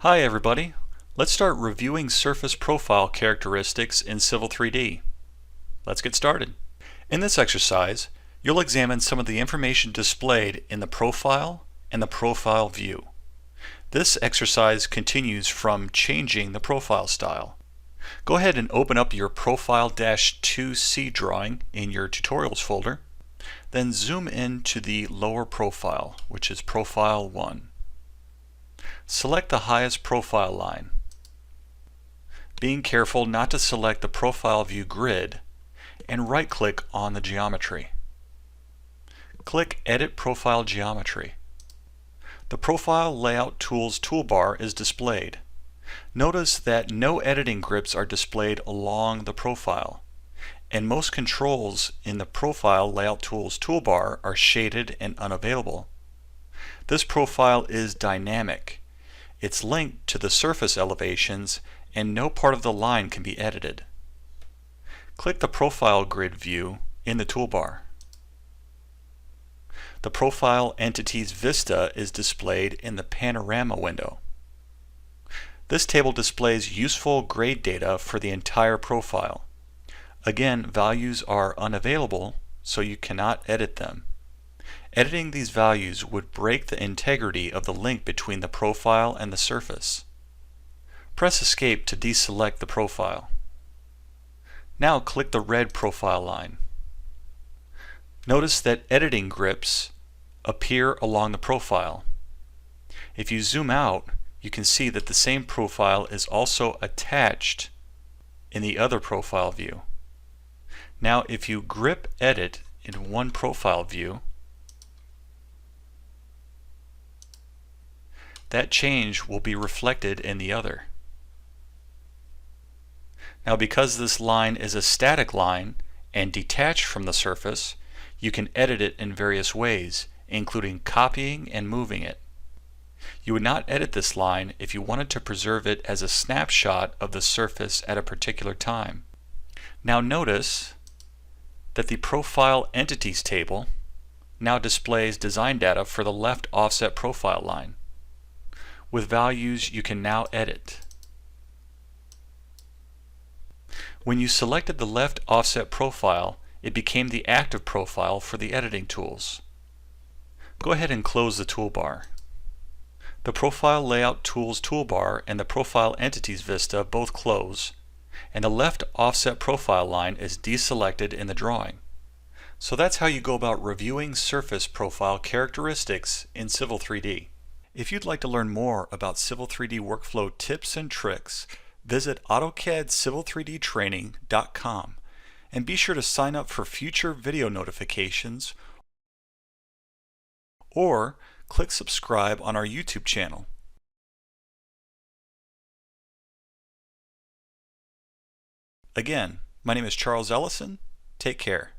Hi everybody. Let's start reviewing surface profile characteristics in Civil 3D. Let's get started. In this exercise, you'll examine some of the information displayed in the profile and the profile view. This exercise continues from changing the profile style. Go ahead and open up your Profile-2C drawing in your Tutorials folder. Then zoom in to the lower profile, which is Profile 1. Select the highest profile line, being careful not to select the profile view grid, and right-click on the geometry. Click Edit Profile Geometry. The Profile Layout Tools toolbar is displayed. Notice that no editing grips are displayed along the profile, and most controls in the Profile Layout Tools toolbar are shaded and unavailable. This profile is dynamic. It's linked to the surface elevations and no part of the line can be edited. Click the Profile Grid view in the toolbar. The Profile Entities Vista is displayed in the Panorama window. This table displays useful grade data for the entire profile. Again, values are unavailable, so you cannot edit them. Editing these values would break the integrity of the link between the profile and the surface. Press Escape to deselect the profile. Now click the red profile line. Notice that editing grips appear along the profile. If you zoom out, you can see that the same profile is also attached in the other profile view. Now if you grip edit in one profile view, that change will be reflected in the other. Now because this line is a static line and detached from the surface, you can edit it in various ways, including copying and moving it. You would not edit this line if you wanted to preserve it as a snapshot of the surface at a particular time. Now notice that the Profile Entities table now displays design data for the left offset profile line. With values you can now edit. When you selected the left offset profile, it became the active profile for the editing tools. Go ahead and close the toolbar. The Profile Layout Tools toolbar and the Profile Entities Vista both close, and the left offset profile line is deselected in the drawing. So that's how you go about reviewing surface profile characteristics in Civil 3D. If you'd like to learn more about Civil 3D workflow tips and tricks, visit AutoCAD Civil3D Training.com and be sure to sign up for future video notifications or click subscribe on our YouTube channel. Again, my name is Charles Ellison. Take care.